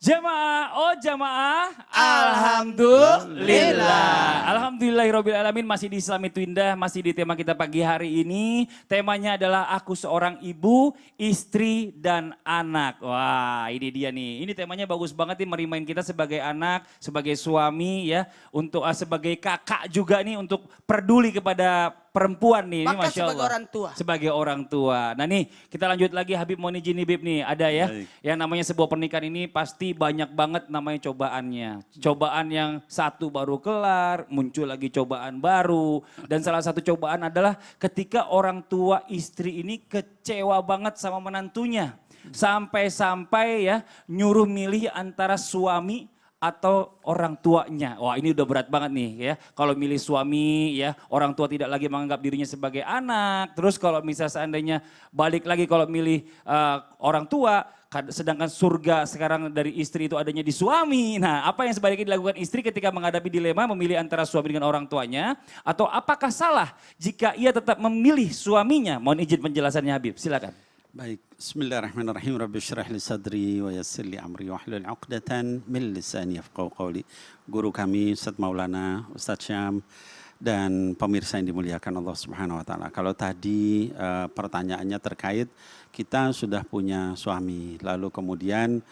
Jamaah, oh jamaah, Alhamdulillah. Alhamdulillahirabbil alamin, masih di Islami Twindah, masih di tema kita pagi hari ini. Temanya adalah aku seorang ibu, istri dan anak. Wah, ini dia nih. Ini temanya bagus banget nih, merimain kita sebagai anak, sebagai suami ya, untuk sebagai kakak juga nih, untuk peduli kepada perempuan nih. Ini Bahkan Masya sebagai Allah. orang tua. Sebagai orang tua. Nah nih, kita lanjut lagi, Habib mau izin nih Bib nih, ada ya. Baik. Yang namanya sebuah pernikahan ini pasti banyak banget namanya cobaannya. Cobaan yang satu baru kelar, muncul lagi cobaan baru. Dan salah satu cobaan adalah ketika orang tua istri ini kecewa banget sama menantunya. Sampai-sampai ya nyuruh milih antara suami atau orang tuanya. Wah, ini udah berat banget nih ya. Kalau milih suami ya, orang tua tidak lagi menganggap dirinya sebagai anak. Terus kalau misal seandainya balik lagi kalau milih orang tua, sedangkan surga sekarang dari istri itu adanya di suami. Nah, apa yang sebaliknya dilakukan istri ketika menghadapi dilema memilih antara suami dengan orang tuanya? Atau apakah salah jika ia tetap memilih suaminya? Mohon izin penjelasannya Habib, silakan. Baik, bismillahirrahmanirrahim. Rabbi syrah li sadri wa yassir li amri wa hlul 'uqdatan min lisani yafqahu qawli. Guru kami Ustaz Maulana, Ustaz Syam dan pemirsa yang dimuliakan Allah Subhanahu wa taala. Kalau tadi pertanyaannya terkait kita sudah punya suami, lalu kemudian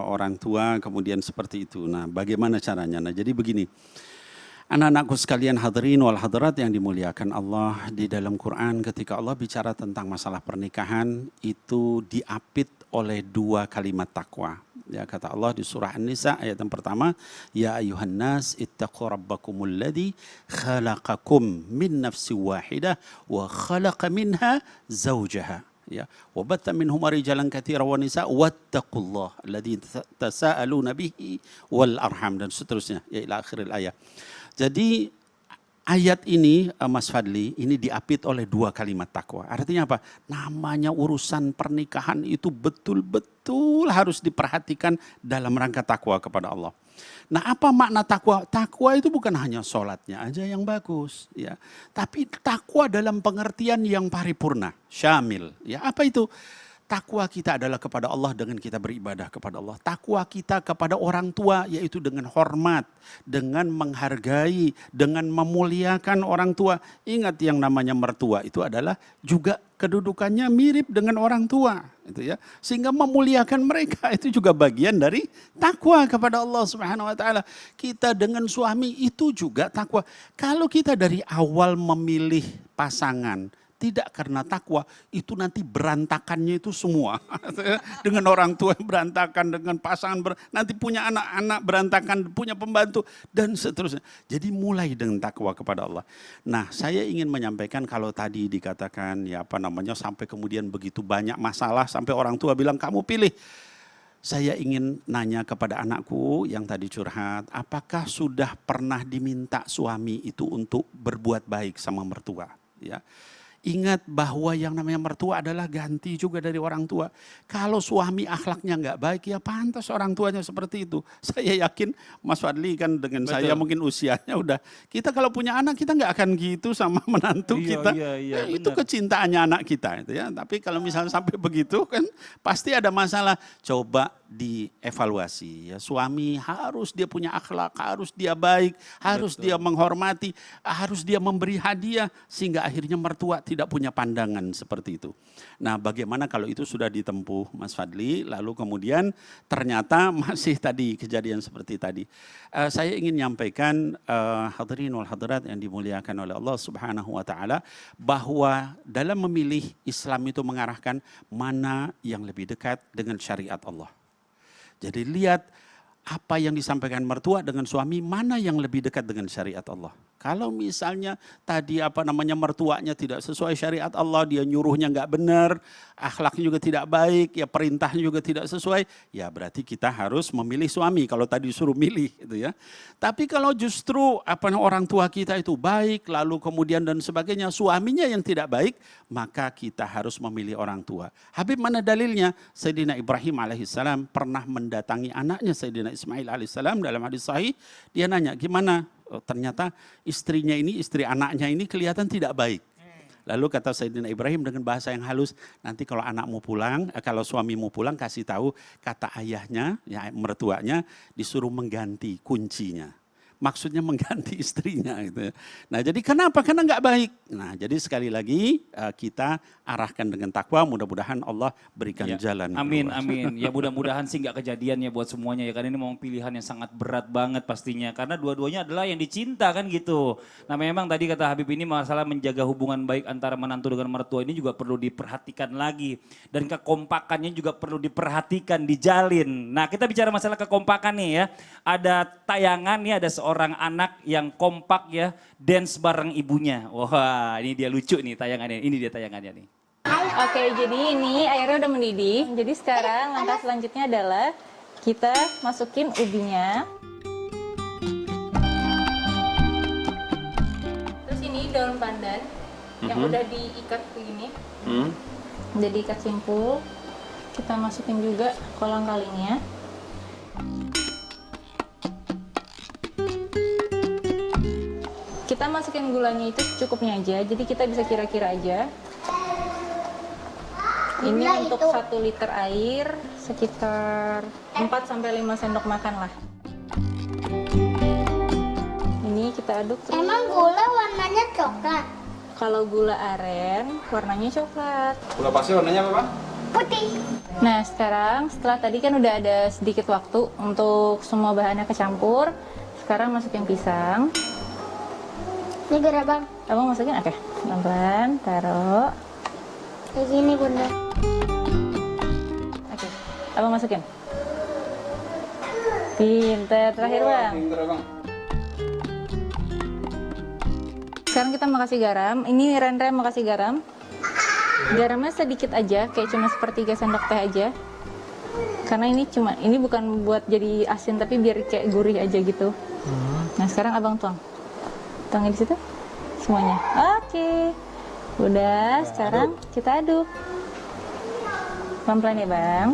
orang tua kemudian seperti itu. Nah, bagaimana caranya? Nah, jadi begini. Anak-anakku sekalian hadirin wal hadirat yang dimuliakan Allah, di dalam Quran ketika Allah bicara tentang masalah pernikahan itu diapit oleh dua kalimat takwa. Ya, kata Allah di surah An-Nisa ayat yang pertama, ya ayuhan nas ittaqu rabbakumul ladzi khalaqakum min nafsin wahidah wa khalaqa minha zawjaha. Ya, wa batta minhuma rijalan katsiran wa nisaa wattaqullaha alladzi tasaaluna bihi wal arham dan seterusnya ya ila akhiril ayat. Jadi ayat ini Mas Fadli ini diapit oleh dua kalimat takwa. Artinya apa? Namanya urusan pernikahan itu betul-betul harus diperhatikan dalam rangka takwa kepada Allah. Nah, apa makna takwa? Takwa itu bukan hanya sholatnya aja yang bagus, ya. Tapi takwa dalam pengertian yang paripurna, syamil. Ya, apa itu? Takwa kita adalah kepada Allah dengan kita beribadah kepada Allah. Takwa kita kepada orang tua yaitu dengan hormat, dengan menghargai, dengan memuliakan orang tua. Ingat yang namanya mertua itu adalah juga kedudukannya mirip dengan orang tua. Itu ya. Sehingga memuliakan mereka itu juga bagian dari takwa kepada Allah Subhanahu wa taala. Kita dengan suami itu juga takwa. Kalau kita dari awal memilih pasangan tidak karena takwa, itu nanti berantakannya itu semua. Dengan orang tua berantakan, dengan pasangan, nanti punya anak-anak berantakan, punya pembantu, dan seterusnya. Jadi mulai dengan takwa kepada Allah. Nah, saya ingin menyampaikan kalau tadi dikatakan, ya apa namanya, sampai kemudian begitu banyak masalah, sampai orang tua bilang, kamu pilih. Saya ingin nanya kepada anakku yang tadi curhat, apakah sudah pernah diminta suami itu untuk berbuat baik sama mertua? Ya. Ingat bahwa yang namanya mertua adalah ganti juga dari orang tua. Kalau suami akhlaknya nggak baik, ya pantas orang tuanya seperti itu. Saya yakin Mas Fadli kan dengan Betul. saya mungkin usianya udah. Kita kalau punya anak kita nggak akan gitu sama menantu kita. Iya, Itu kecintaannya anak kita itu ya. Tapi kalau misalnya sampai begitu kan pasti ada masalah. Coba dievaluasi ya. Suami harus dia punya akhlak, harus dia baik, harus dia menghormati, harus dia memberi hadiah sehingga akhirnya mertua tidak punya pandangan seperti itu. Nah, bagaimana kalau itu sudah ditempuh Mas Fadli, lalu kemudian ternyata masih tadi kejadian seperti tadi. Saya ingin menyampaikan hadirin wal hadirat yang dimuliakan oleh Allah Subhanahu wa taala bahwa dalam memilih Islam itu mengarahkan mana yang lebih dekat dengan syariat Allah. Jadi lihat apa yang disampaikan mertua dengan suami, mana yang lebih dekat dengan syariat Allah. Kalau misalnya tadi apa namanya mertuanya tidak sesuai syariat Allah, dia nyuruhnya nggak benar, akhlaknya juga tidak baik, ya perintahnya juga tidak sesuai, ya berarti kita harus memilih suami kalau tadi suruh milih gitu ya. Tapi kalau justru apa orang tua kita itu baik, lalu kemudian dan sebagainya, suaminya yang tidak baik, maka kita harus memilih orang tua. Habib, mana dalilnya? Sayyidina Ibrahim alaihissalam pernah mendatangi anaknya Sayyidina Ismail alaihissalam dalam hadis sahih, dia nanya, gimana? Ternyata istrinya ini, istri anaknya ini kelihatan tidak baik. Lalu kata Sayyidina Ibrahim dengan bahasa yang halus, nanti kalau anakmu pulang, kalau suamimu pulang kasih tahu kata ayahnya, ya mertuanya disuruh mengganti kuncinya. Maksudnya mengganti istrinya gitu. Nah jadi kenapa? Karena nggak baik. Nah jadi sekali lagi kita arahkan dengan takwa, mudah-mudahan Allah berikan Ya, jalan amin, keluar. amin. Ya mudah-mudahan sih nggak kejadian ya buat semuanya ya. Karena ini memang pilihan yang sangat berat banget pastinya. Karena dua-duanya adalah yang dicinta kan gitu. Nah memang tadi kata Habib ini masalah menjaga hubungan baik antara menantu dengan mertua ini juga perlu diperhatikan lagi. Dan kekompakannya juga perlu diperhatikan, dijalin. Nah kita bicara masalah kekompakan nih ya. Ada tayangan nih, ada seorang anak yang kompak ya. Dance bareng ibunya. Wah ini dia lucu nih tayangannya. Ini dia tayangannya nih. Oke, jadi ini airnya udah mendidih. Jadi sekarang langkah selanjutnya adalah kita masukin ubinya. Terus ini daun pandan yang udah diikat begini. Udah diikat simpul. Kita masukin juga kolang-kalingnya. Kita masukin gulanya itu secukupnya aja. Jadi kita bisa kira-kira aja. Ini untuk 1 liter air sekitar 4-5 sendok makan lah. Ini kita aduk terus. Emang gula warnanya coklat? Kalau gula aren warnanya coklat. Gula pasir warnanya apa, Pak? Putih. Nah sekarang setelah tadi kan udah ada sedikit waktu untuk semua bahannya kecampur. Sekarang masukin pisang. Ini gerabang. Bang. Abang masukin oke. Pelan-pelan taruh. Kayak gini bunda. Oke. Abang masukin. Pinter. Terakhir bang. Pinter, Bang. Sekarang kita mau kasih garam. Ini Rendre mau kasih garam. Garamnya sedikit aja, kayak cuma 1/3 sendok teh aja. Karena ini bukan buat jadi asin, tapi biar kayak gurih aja gitu. Nah sekarang abang tuang. Tuangin di situ semuanya. Oke. Udah, sekarang kita aduk. Pelan-pelan ya bang.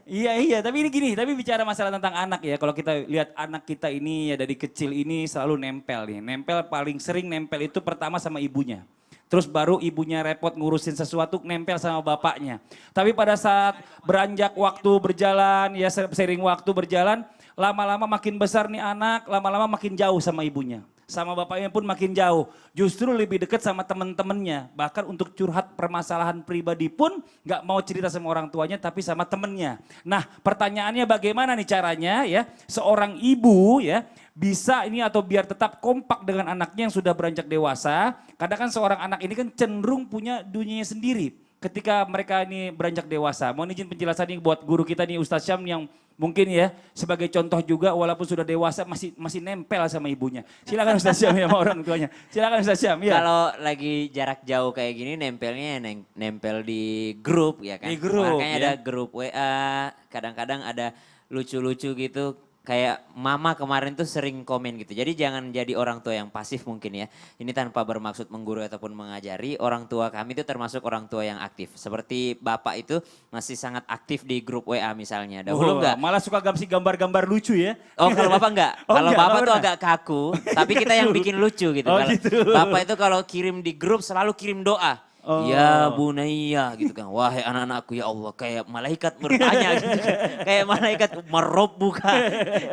Iya, tapi ini gini, tapi bicara masalah tentang anak ya. Kalau kita lihat anak kita ini ya dari kecil ini selalu nempel nih. Nempel paling sering nempel itu pertama sama ibunya. Terus baru ibunya repot ngurusin sesuatu nempel sama bapaknya. Tapi pada saat beranjak waktu berjalan, ya sering waktu berjalan, lama-lama makin besar nih anak, lama-lama makin jauh sama ibunya. Sama bapaknya pun makin jauh. Justru lebih dekat sama teman-temannya. Bahkan untuk curhat permasalahan pribadi pun gak mau cerita sama orang tuanya tapi sama temennya. Nah pertanyaannya bagaimana nih caranya ya. Seorang ibu ya bisa ini atau biar tetap kompak dengan anaknya yang sudah beranjak dewasa. Kadang kan seorang anak ini kan cenderung punya dunianya sendiri. Ketika mereka ini beranjak dewasa. Mohon izin penjelasan nih buat guru kita nih Ustaz Syam yang mungkin ya sebagai contoh juga walaupun sudah dewasa masih nempel sama ibunya. Silakan Ustaz Syam ya sama orang tuanya. Silakan Ustaz Syam ya. Kalau lagi jarak jauh kayak gini nempelnya nempel di grup ya kan. Di grup, Makanya ya. ada grup WA, kadang-kadang ada lucu-lucu gitu. Kayak mama kemarin tuh sering komen gitu. Jadi jangan jadi orang tua yang pasif mungkin ya. Ini tanpa bermaksud menggurui ataupun mengajari. Orang tua kami itu termasuk orang tua yang aktif. Seperti bapak itu masih sangat aktif di grup WA misalnya. Dahulu enggak. Malah suka gamsi gambar-gambar lucu ya. Oh kalau bapak enggak. Oh, Kalau enggak, bapak enggak tuh pernah. agak kaku. Tapi kita yang bikin lucu gitu. Oh, Kalau gitu. bapak itu kalau kirim di grup selalu kirim doa. Oh. Ya bunaya gitu kan. Wahai anak-anakku ya Allah kayak malaikat bertanya gitu kan. Kayak malaikat merob buka.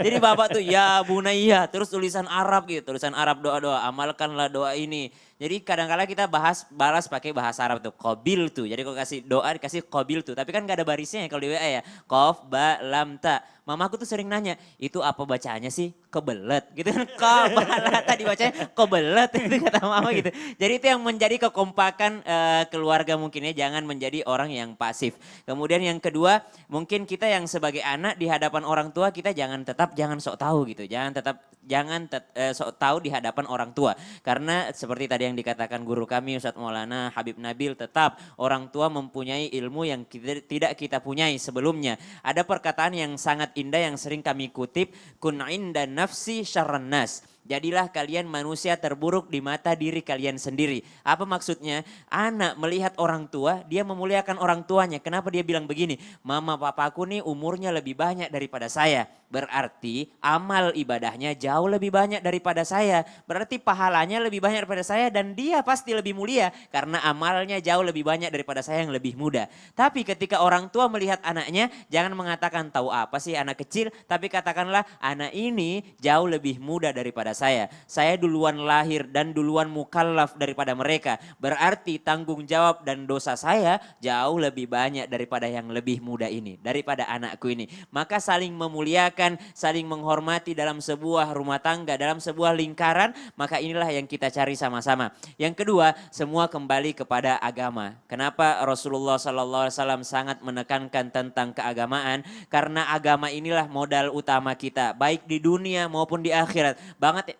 Jadi bapak tuh ya bunaya terus tulisan Arab gitu. Tulisan Arab doa-doa amalkanlah doa ini. Jadi kadang-kala kita balas pakai bahasa Arab tuh. Qabil tuh. Jadi kalau kasih doa dikasih qabil tuh. Tapi kan gak ada barisnya ya kalau di WA ya. Qaf ba lam ta. Mamaku tuh sering nanya, itu apa bacaannya sih? Kebelet gitu kan. Kepala tadi bacanya kebelet itu kata mama gitu. Jadi itu yang menjadi kekompakan keluarga mungkin ya. Jangan menjadi orang yang pasif. Kemudian yang kedua, mungkin kita yang sebagai anak di hadapan orang tua kita jangan sok tahu gitu. Jangan sok tahu di hadapan orang tua. Karena seperti tadi yang dikatakan guru kami Ustadz Maulana Habib Nabil, tetap orang tua mempunyai ilmu yang tidak kita punyai sebelumnya. Ada perkataan yang sangat indah yang sering kami kutip, kun inda nafsi syarran nas. jadilah kalian manusia terburuk di mata diri kalian sendiri. Apa maksudnya? Anak melihat orang tua, dia memuliakan orang tuanya. Kenapa dia bilang begini? Mama papaku nih umurnya lebih banyak daripada saya. Berarti amal ibadahnya jauh lebih banyak daripada saya. Berarti pahalanya lebih banyak daripada saya dan dia pasti lebih mulia karena amalnya jauh lebih banyak daripada saya yang lebih muda. Tapi ketika orang tua melihat anaknya, jangan mengatakan tahu apa sih anak kecil, tapi katakanlah anak ini jauh lebih muda daripada saya. Saya duluan lahir dan duluan mukallaf daripada mereka. Berarti tanggung jawab dan dosa saya jauh lebih banyak daripada yang lebih muda ini, daripada anakku ini. Maka saling memuliakan, saling menghormati dalam sebuah rumah tangga, dalam sebuah lingkaran, maka inilah yang kita cari sama-sama. Yang kedua, semua kembali kepada agama. Kenapa Rasulullah SAW sangat menekankan tentang keagamaan? Karena agama inilah modal utama kita, baik di dunia maupun di akhirat.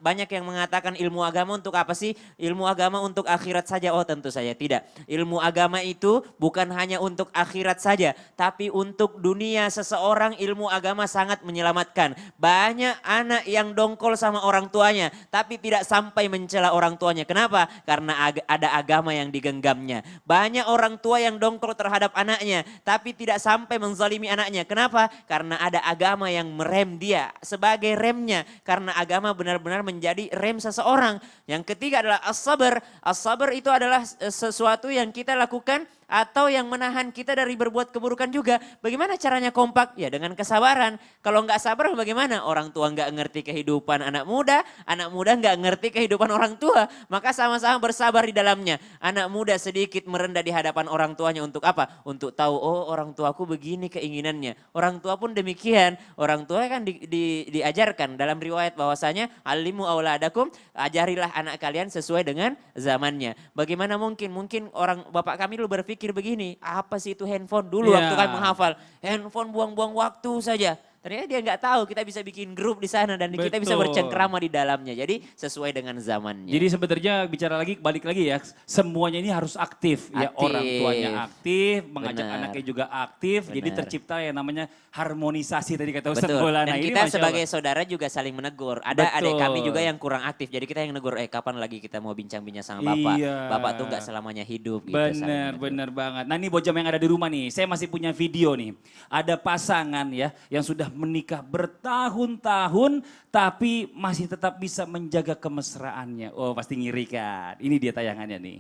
Banyak yang mengatakan ilmu agama untuk apa sih? Ilmu agama untuk akhirat saja. Oh tentu saja tidak. Ilmu agama itu bukan hanya untuk akhirat saja, tapi untuk dunia seseorang ilmu agama sangat menyelamatkan. Banyak anak yang dongkol sama orang tuanya, tapi tidak sampai mencela orang tuanya. Kenapa? Karena ada agama yang digenggamnya. Banyak orang tua yang dongkol terhadap anaknya, tapi tidak sampai menzalimi anaknya. Kenapa? Karena ada agama yang merem dia sebagai remnya. Karena agama benar-benar menjadi rem seseorang. Yang ketiga adalah as-sabar. As-sabar itu adalah sesuatu yang kita lakukan atau yang menahan kita dari berbuat keburukan juga. Bagaimana caranya kompak? Ya dengan kesabaran. Kalau nggak sabar bagaimana? Orang tua nggak ngerti kehidupan anak muda nggak ngerti kehidupan orang tua. Maka sama-sama bersabar di dalamnya. Anak muda sedikit merendah di hadapan orang tuanya untuk apa? Untuk tahu, oh orang tuaku begini keinginannya. Orang tua pun demikian. Orang tua kan diajarkan dalam riwayat bahwasanya alimu auladakum, ajarilah anak kalian sesuai dengan zamannya. Bagaimana mungkin orang bapak kami dulu berpikir begini, apa sih itu handphone dulu waktu kami menghafal, handphone buang-buang waktu saja. Ternyata dia nggak tahu kita bisa bikin grup di sana dan kita bisa bercengkrama di dalamnya. Jadi sesuai dengan zamannya. Jadi sebenarnya bicara lagi, balik lagi ya, semuanya ini harus aktif. Ya orang tuanya aktif, mengajak anaknya juga aktif. Jadi tercipta yang namanya harmonisasi tadi kata Ustaz Maulana. Dan kita sebagai saudara juga saling menegur. Ada adik kami juga yang kurang aktif. Jadi kita yang negur, kapan lagi kita mau bincang-bincang sama Bapak. Bapak tuh nggak selamanya hidup. Gitu, bener banget. Nah ini bocam yang ada di rumah nih, saya masih punya video nih. Ada pasangan ya yang sudah menikah bertahun-tahun tapi masih tetap bisa menjaga kemesraannya. Oh pasti ngiri kan. Ini dia tayangannya nih.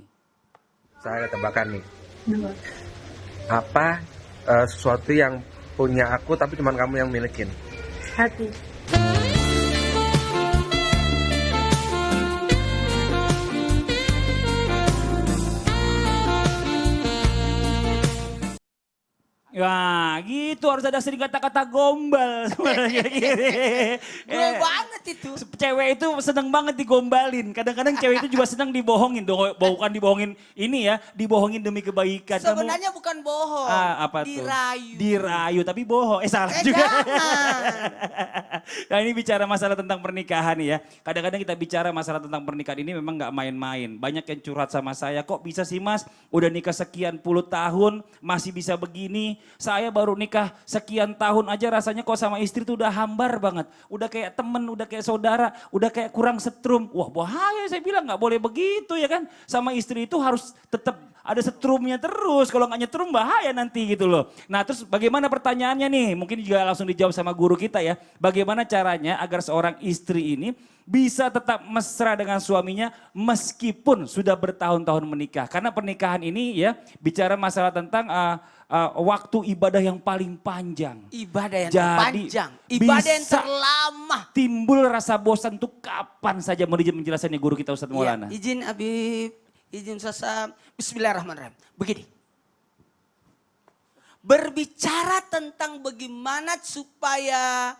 Saya ada tebakan nih. Apa sesuatu yang punya aku tapi cuma kamu yang milikin? Hati. Wah gitu harus ada sering kata-kata gombal sebenarnya. Gue banget itu. Cewek itu seneng banget digombalin. Kadang-kadang cewek itu juga seneng dibohongin. Bukan dibohongin ini ya, dibohongin demi kebaikan. Sebenarnya bukan bohong. Apa dirayu. Tuh? Dirayu tapi bohong. Salah juga. Nah ini bicara masalah tentang pernikahan ya. Kadang-kadang kita bicara masalah tentang pernikahan ini memang gak main-main. Banyak yang curhat sama saya, kok bisa sih mas udah nikah sekian puluh tahun masih bisa begini. Saya baru nikah sekian tahun aja rasanya kok sama istri tuh udah hambar banget. Udah kayak temen, udah kayak saudara, udah kayak kurang setrum. Wah bahaya saya bilang gak boleh begitu ya kan. Sama istri itu harus tetap ada setrumnya terus. Kalau gak nyetrum bahaya nanti gitu loh. Nah terus bagaimana pertanyaannya nih? Mungkin juga langsung dijawab sama guru kita ya. Bagaimana caranya agar seorang istri ini bisa tetap mesra dengan suaminya meskipun sudah bertahun-tahun menikah. Karena pernikahan ini ya bicara masalah tentang waktu ibadah yang paling panjang. Ibadah yang Jadi, terpanjang. Ibadah yang bisa terlama. Timbul rasa bosan tuh kapan saja menjelaskannya guru kita Ustadz Maulana. Ya, izin Habib, izin Sasa. Bismillahirrahmanirrahim. Begini. Berbicara tentang bagaimana supaya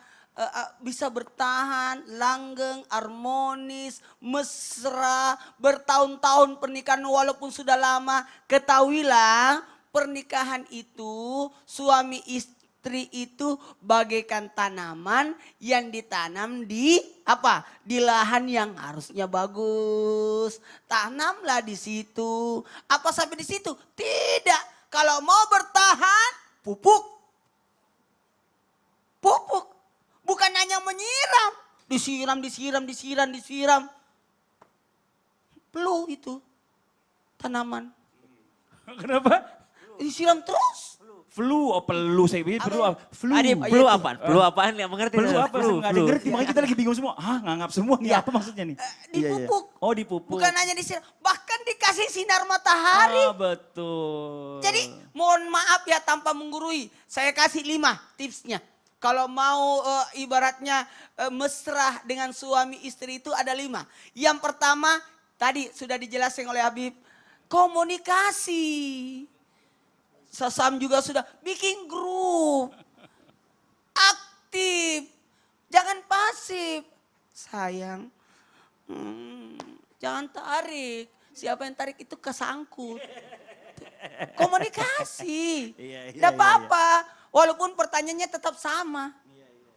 bisa bertahan, langgeng, harmonis, mesra, bertahun-tahun pernikahan walaupun sudah lama. Ketahuilah pernikahan itu suami istri itu bagaikan tanaman yang ditanam di apa? Di lahan yang harusnya bagus. Tanamlah di situ. Apa sampai di situ? Tidak. Kalau mau bertahan, pupuk. Pupuk. Bukan hanya menyiram, Disiram. Peluh itu tanaman. Kenapa? Disiram terus. Flu, peluh saya pikir flu apa? Flu. Adi, flu apaan? Flu apaan? Nggak mengerti. Flu saya. apa? Nggak ada yang ngerti, makanya kita lagi bingung semua. Nganggap semua nih apa maksudnya nih? Dipupuk. Oh dipupuk. Bukan hanya disiram, bahkan dikasih sinar matahari. Betul. Jadi mohon maaf ya tanpa menggurui, saya kasih 5 tipsnya. Kalau mau ibaratnya mesra dengan suami istri itu ada 5. Yang pertama tadi sudah dijelasin oleh Habib, komunikasi. Sasam juga sudah bikin grup. Aktif. Jangan pasif. Sayang. Jangan tarik. Siapa yang tarik itu kesangkut. Komunikasi. Tidak apa-apa. Walaupun pertanyaannya tetap sama.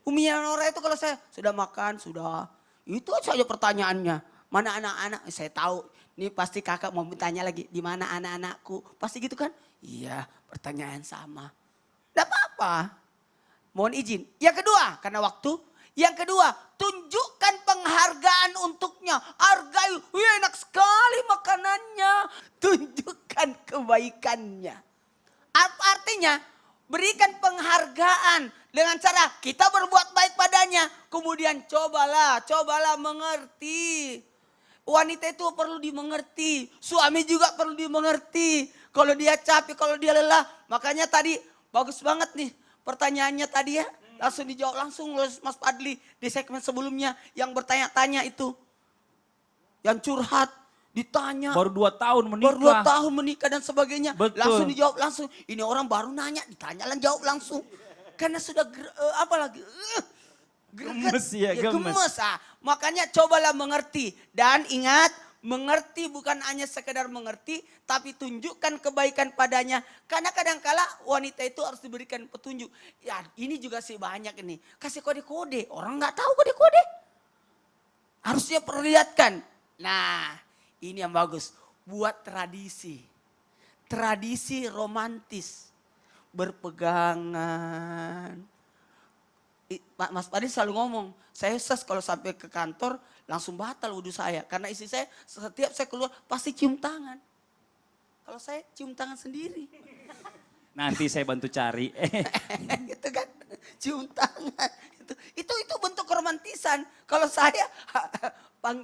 Umi Nora itu kalau saya sudah makan, sudah. Itu saja pertanyaannya. Mana anak-anak? Saya tahu. Ini pasti kakak mau bertanya lagi. Di mana anak-anakku? Pasti gitu kan? Iya, pertanyaan sama. Tidak apa-apa. Mohon izin. Yang kedua, karena waktu. Yang kedua, tunjukkan penghargaan untuknya. Hargai, wih enak sekali makanannya. Tunjukkan kebaikannya. Apa artinya? Berikan penghargaan dengan cara kita berbuat baik padanya. Kemudian cobalah mengerti. Wanita itu perlu dimengerti. Suami juga perlu dimengerti. Kalau dia capek, kalau dia lelah. Makanya tadi bagus banget nih pertanyaannya tadi ya. Langsung dijawab langsung Mas Fadli di segmen sebelumnya. Yang bertanya-tanya itu. Yang curhat, ditanya. Baru 2 tahun menikah. Baru 2 tahun menikah dan sebagainya. Betul. Langsung dijawab langsung. Ini orang baru nanya, ditanya lah jawab langsung. Karena sudah Gemes ya, gemes. Makanya cobalah mengerti. Dan ingat, mengerti bukan hanya sekedar mengerti, tapi tunjukkan kebaikan padanya. Karena kadangkala wanita itu harus diberikan petunjuk. Ya ini juga sih banyak ini. Kasih kode-kode, orang nggak tahu kode-kode. Harusnya perlihatkan. Nah ini yang bagus, buat tradisi. Tradisi romantis. Berpegangan. Mas Fadli selalu ngomong, saya kalau sampai ke kantor langsung batal wudhu saya. Karena istri saya setiap saya keluar pasti cium tangan. Kalau saya cium tangan sendiri. Nanti saya bantu cari. Gitu kan, cium tangan. Itu bentuk keromantisan. Kalau saya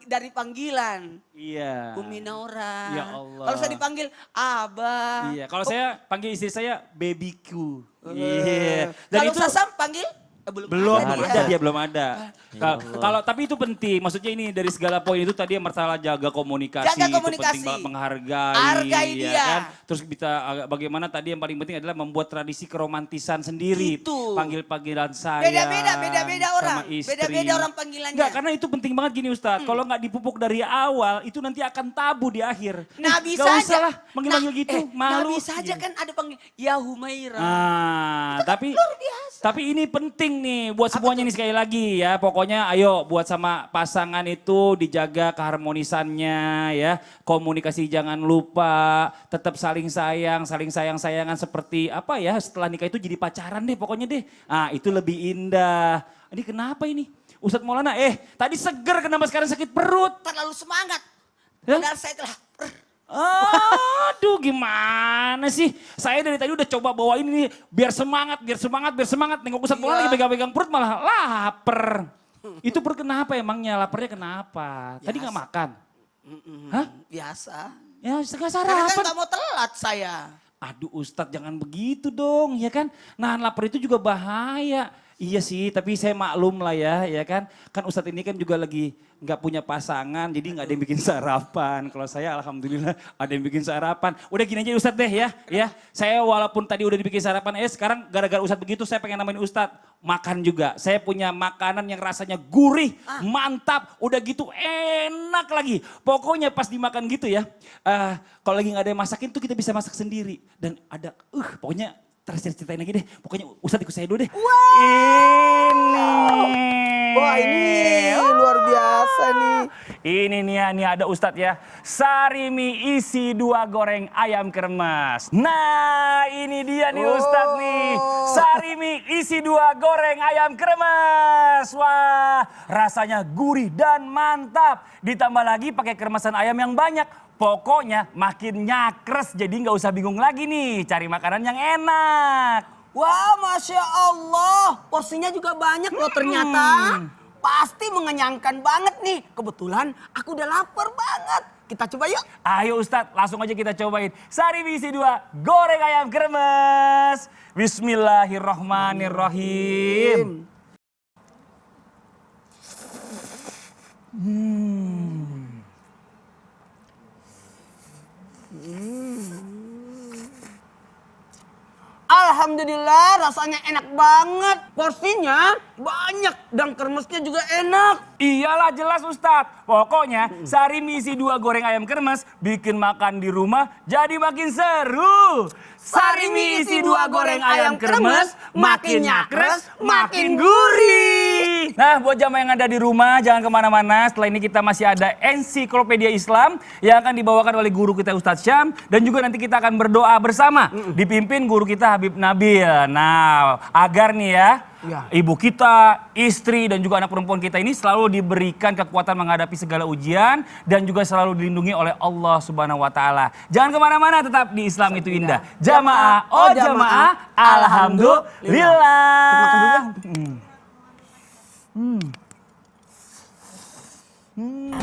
dari panggilan. Iya. Umi Naura. Ya Allah. Kalau saya dipanggil Abah. Iya, kalau saya panggil istri saya babyku. Iya. Dan Kalau itu Sasam panggil? belum ada dia belum ada. Ya Kalau tapi itu penting, maksudnya ini dari segala poin itu tadi masalah jaga komunikasi, Jaga itu komunikasi. penting banget, menghargai, Hargai ya dia. kan. Terus kita bagaimana tadi yang paling penting adalah membuat tradisi keromantisan sendiri. Itu. Panggil-panggilan saya. Beda-beda orang. sama istri. Beda-beda orang panggilannya. Enggak, karena itu penting banget gini Ustadz. Kalau nggak dipupuk dari awal, itu nanti akan tabu di akhir. Nabi Nggak saja. usah lah manggil-manggil gitu, malu. Nabi saja kan ada panggil, ya Humaira. Tapi luar biasa. tapi ini penting nih buat semuanya nih sekali lagi ya. Pokoknya ayo buat sama pasangan itu dijaga keharmonisannya ya. Komunikasi jangan lupa, tetap saling sayang-sayangan seperti apa ya, setelah nikah itu jadi pacaran deh pokoknya deh. Itu lebih indah. Ini kenapa ini? Ustadz Maulana, tadi seger kenapa sekarang sakit perut? Terlalu semangat. Hah? Padahal saya telah Aduh gimana sih? Saya dari tadi udah coba bawa ini nih, biar semangat. Nengok Ustadz Maulana lagi pegang-pegang perut malah lapar. Itu perut kenapa emangnya? Laparnya kenapa? Tadi nggak makan? Hah? biasa. Ya setengah Karena kan sarapan. gak mau telat saya. Aduh Ustadz jangan begitu dong ya kan. Nahan lapar itu juga bahaya. Iya sih tapi saya maklum lah ya kan. Kan Ustadz ini kan juga lagi nggak punya pasangan jadi nggak ada yang bikin sarapan. Kalau saya alhamdulillah ada yang bikin sarapan. Udah gini aja Ustadz deh ya. Saya walaupun tadi udah dibikin sarapan sekarang gara-gara Ustadz begitu saya pengen namain Ustadz. Makan juga. Saya punya makanan yang rasanya gurih, mantap, udah gitu enak lagi. Pokoknya pas dimakan gitu ya. Kalau lagi nggak ada yang masakin tuh kita bisa masak sendiri. Dan ada pokoknya ceritain lagi deh. Pokoknya Ustadz ikut saya dulu deh. Wah ini luar biasa nih. Ini nih ada Ustadz ya. Sarimi isi 2 goreng ayam kremes. Nah ini dia nih Ustadz nih. Sarimi isi 2 goreng ayam kremes. Wah rasanya gurih dan mantap. Ditambah lagi pakai kremesan ayam yang banyak. Pokoknya makin nyakres jadi nggak usah bingung lagi nih cari makanan yang enak. Wah, Masya Allah. Porsinya juga banyak loh ternyata. Pasti mengenyangkan banget nih. Kebetulan aku udah lapar banget. Kita coba yuk. Ayo Ustadz, langsung aja kita cobain. Sarimi isi 2 goreng ayam kremes. Bismillahirrahmanirrahim. Alhamdulillah rasanya enak banget. Porsinya banyak dan kremesnya juga enak. Iyalah jelas Ustadz. Pokoknya Sarimi isi 2 goreng ayam kremes bikin makan di rumah jadi makin seru. Sarimi isi 2 goreng ayam kremes makin nyakres makin gurih. Nah buat jamaah yang ada di rumah jangan kemana-mana. Setelah ini kita masih ada ensiklopedia Islam yang akan dibawakan oleh guru kita Ustadz Syam. Dan juga nanti kita akan berdoa bersama. Dipimpin guru kita Habib Nabil. Nah agar nih ya. Ibu kita, istri dan juga anak perempuan kita ini selalu diberikan kekuatan menghadapi segala ujian dan juga selalu dilindungi oleh Allah Subhanahu wa taala. Jangan kemana-mana, tetap di Islam itu indah. Jamaah, oh jamaah, alhamdulillah. Makan dulu ya.